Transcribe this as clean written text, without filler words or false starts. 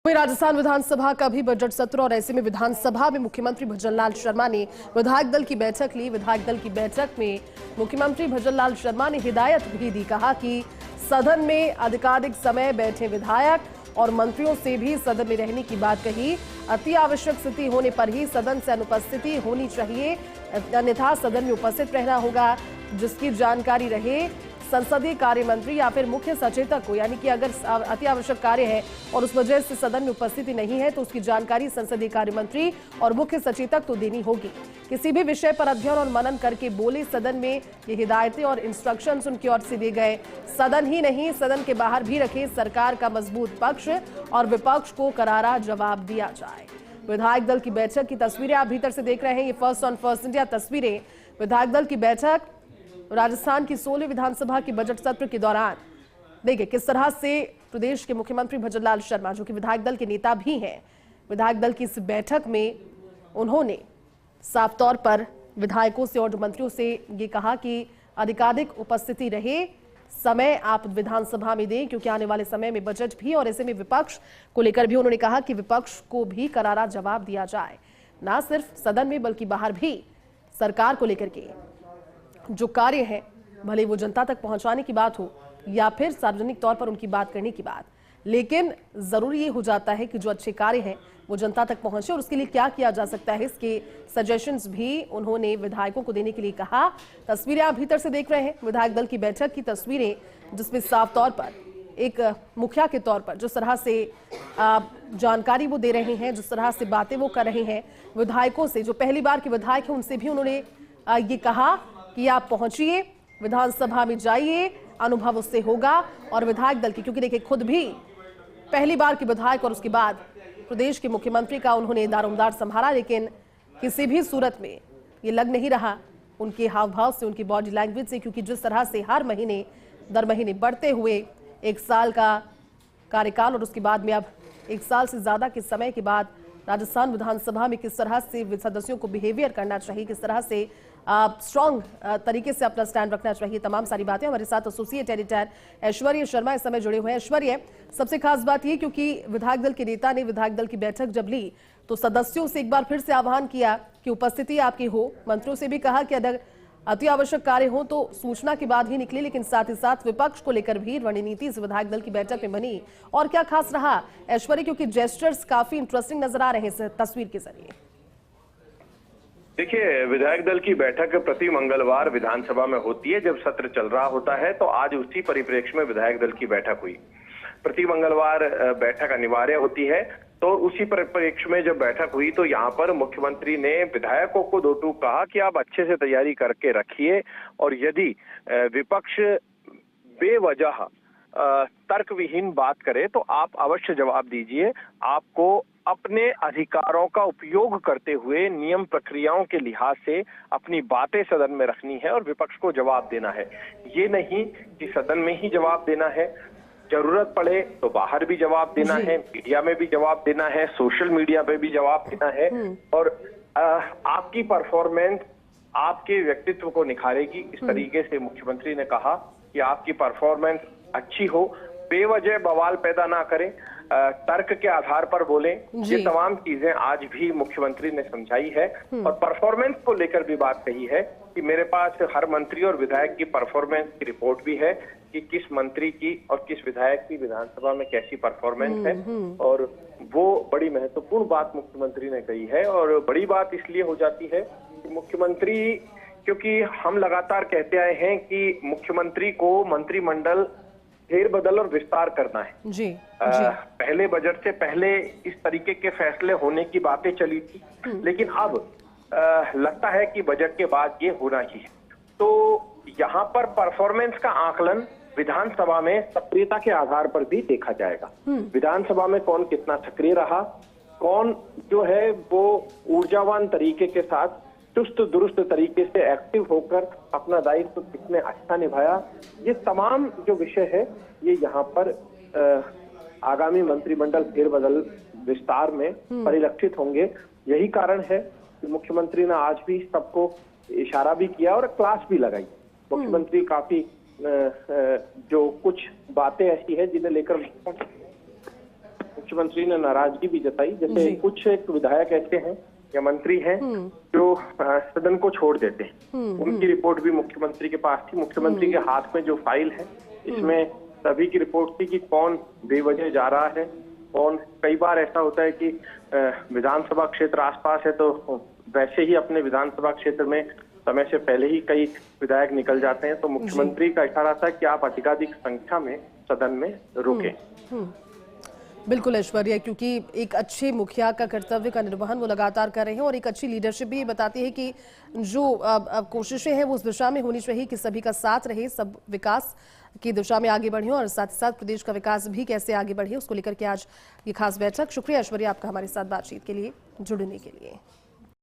राजस्थान विधानसभा का भी बजट सत्र और ऐसे में विधानसभा में मुख्यमंत्री भजनलाल शर्मा ने विधायक दल की बैठक ली। विधायक दल की बैठक में मुख्यमंत्री भजनलाल शर्मा ने हिदायत भी दी। कहा कि सदन में अधिकाधिक समय बैठे विधायक और मंत्रियों से भी सदन में रहने की बात कही। अति आवश्यक स्थिति होने पर ही सदन से अनुपस्थिति होनी चाहिए, अन्यथा सदन में उपस्थित रहना होगा। जिसकी जानकारी रहे संसदीय कार्य मंत्री या फिर मुख्य सचेतक को, यानी कि अगर अति आवश्यक कार्य है और उस वजह से सदन में उपस्थिति नहीं है तो उसकी जानकारी संसदीय कार्य मंत्री और मुख्य सचेतक तो देनी होगी। किसी भी विषय पर अध्ययन और मनन करके बोले सदन में, ये हिदायतें और इंस्ट्रक्शंस उनकी ओर से दिए गए। सदन ही नहीं, सदन के बाहर भी रखे सरकार का मजबूत पक्ष और विपक्ष को करारा जवाब दिया जाए। विधायक दल की बैठक की तस्वीरें आप भीतर से देख रहे हैं। ये फर्स्ट ऑन फर्स्ट इंडिया तस्वीरें। विधायक दल की बैठक राजस्थान की 16वीं विधानसभा के बजट सत्र के दौरान देखिए किस तरह से प्रदेश के मुख्यमंत्री भजनलाल शर्मा, जो कि विधायक दल के नेता भी हैं, विधायक दल की इस बैठक में उन्होंने साफ तौर पर विधायकों से और मंत्रियों से ये कहा कि अधिकाधिक उपस्थिति रहे, समय आप विधानसभा में दें, क्योंकि आने वाले समय में बजट भी और ऐसे में विपक्ष को लेकर भी उन्होंने कहा कि विपक्ष को भी करारा जवाब दिया जाए, ना सिर्फ सदन में बल्कि बाहर भी सरकार को लेकर के जो कार्य है, भले वो जनता तक पहुंचाने की बात हो या फिर सार्वजनिक तौर पर उनकी बात करने की बात, लेकिन जरूरी ये हो जाता है कि जो अच्छे कार्य हैं वो जनता तक पहुंचे और उसके लिए क्या किया जा सकता है, इसके सजेशंस भी उन्होंने विधायकों को देने के लिए कहा। तस्वीरें आप भीतर से देख रहे हैं, विधायक दल की बैठक की तस्वीरें, जिसमें साफ तौर पर एक मुखिया के तौर पर जिस तरह से जानकारी वो दे रहे हैं, जिस तरह से बातें वो कर रहे हैं विधायकों से, जो पहली बार के विधायक हैं उनसे भी उन्होंने ये कहा कि आप पहुंचिए, विधानसभा में जाइए, अनुभव उससे होगा। और विधायक दल की, क्योंकि देखिए खुद भी पहली बार के विधायक और उसके बाद प्रदेश के मुख्यमंत्री का उन्होंने दारोमदार संभाला, लेकिन किसी भी सूरत में ये लग नहीं रहा उनके हाव भाव से, उनकी बॉडी लैंग्वेज से, क्योंकि जिस तरह से हर महीने दर महीने बढ़ते हुए एक साल का कार्यकाल और उसके बाद में अब एक साल से ज्यादा के समय के बाद राजस्थान विधानसभा में किस तरह से सदस्यों को बिहेवियर करना चाहिए, किस तरह से स्ट्रॉन्ग तरीके से अपना स्टैंड रखना चाहिए, तमाम सारी बातें। हमारे साथ एसोसिएट एडिटर ऐश्वर्य शर्मा इस समय जुड़े हुए हैं। ऐश्वर्य, सबसे खास बात यह, क्योंकि विधायक दल के नेता ने विधायक दल की बैठक जब ली तो सदस्यों से एक बार फिर से आह्वान किया कि उपस्थिति आपकी हो, मंत्रियों से भी कहा कि अगर अति आवश्यक कार्य हो तो सूचना के बाद ही निकले, लेकिन साथ ही साथ विपक्ष को लेकर भी रणनीति इस विधायक दल की बैठक में बनी। और क्या खास रहा ऐश्वर्य, क्योंकि जेस्चर्स काफी इंटरेस्टिंग नजर आ रहे हैं इस तस्वीर के जरिए। देखिए, विधायक दल की बैठक प्रति मंगलवार विधानसभा में होती है जब सत्र चल रहा होता है, तो आज उसी परिप्रेक्ष्य में विधायक दल की बैठक हुई। प्रति मंगलवार बैठक अनिवार्य होती है, तो उसी परिप्रेक्ष्य में जब बैठक हुई तो यहाँ पर मुख्यमंत्री ने विधायकों को दो टूक कहा कि आप अच्छे से तैयारी करके रखिए और यदि विपक्ष बेवजह तर्कविहीन बात करे तो आप अवश्य जवाब दीजिए। आपको अपने अधिकारों का उपयोग करते हुए नियम प्रक्रियाओं के लिहाज से अपनी बातें सदन में रखनी है और विपक्ष को जवाब देना है। ये नहीं कि सदन में ही जवाब देना है, जरूरत पड़े तो बाहर भी जवाब देना है, मीडिया में भी जवाब देना है, सोशल मीडिया पे भी जवाब देना है। और आपकी परफॉर्मेंस आपके व्यक्तित्व को निखारेगी। इस तरीके से मुख्यमंत्री ने कहा कि आपकी परफॉर्मेंस अच्छी हो, बेवजह बवाल पैदा ना करें, तर्क के आधार पर बोलें। ये तमाम चीजें आज भी मुख्यमंत्री ने समझाई है और परफॉर्मेंस को लेकर भी बात कही है कि मेरे पास हर मंत्री और विधायक की परफॉर्मेंस की रिपोर्ट भी है कि किस मंत्री की और किस विधायक की विधानसभा में कैसी परफॉर्मेंस है। और वो बड़ी महत्वपूर्ण बात मुख्यमंत्री ने कही है। और बड़ी बात इसलिए हो जाती है कि मुख्यमंत्री, क्योंकि हम लगातार कहते आए हैं कि मुख्यमंत्री को मंत्रिमंडल फेरबदल और विस्तार करना है। जी। पहले बजट से पहले इस तरीके के फैसले होने की बातें चली थी, लेकिन अब लगता है कि बजट के बाद ये होना ही है। तो यहाँ पर परफॉर्मेंस का आकलन विधानसभा में सक्रियता के आधार पर भी देखा जाएगा। विधानसभा में कौन कितना सक्रिय रहा, कौन जो है वो ऊर्जावान तरीके के साथ चुस्त दुरुस्त तरीके से एक्टिव होकर अपना दायित्व किसने अच्छा निभाया, ये तमाम जो विषय है ये यहाँ पर आगामी मंत्रिमंडल फेरबदल विस्तार में परिलक्षित होंगे। यही कारण है कि मुख्यमंत्री ने आज भी सबको इशारा भी किया और क्लास भी लगाई। मुख्यमंत्री काफी जो कुछ बातें ऐसी है जिन्हें लेकर मुख्यमंत्री ने नाराजगी भी जताई। जैसे जी। कुछ एक विधायक ऐसे हैं या मंत्री हैं जो सदन को छोड़ देते हैं। उनकी रिपोर्ट भी मुख्यमंत्री के पास थी। मुख्यमंत्री के हाथ में जो फाइल है इसमें सभी की रिपोर्ट थी कि कौन बेवजह जा रहा है, कौन। कई बार ऐसा होता है कि विधानसभा क्षेत्र आसपास है तो वैसे ही अपने विधानसभा क्षेत्र में समय से पहले ही कई विधायक निकल जाते हैं। तो मुख्यमंत्री का इशारा था कि आप अधिकाधिक संख्या में सदन में रुकें। बिल्कुल ऐश्वर्या, क्योंकि एक अच्छे मुखिया का कर्तव्य का निर्वहन वो लगातार कर रहे हैं और एक अच्छी लीडरशिप भी बताती है कि जो कोशिशें हैं वो उस दिशा में होनी चाहिए कि सभी का साथ रहे, सब विकास की दिशा में आगे बढ़े और साथ ही साथ प्रदेश का विकास भी कैसे आगे बढ़े उसको लेकर के आज ये खास बैठक। शुक्रिया ऐश्वर्या आपका हमारे साथ बातचीत के लिए जुड़ने के लिए।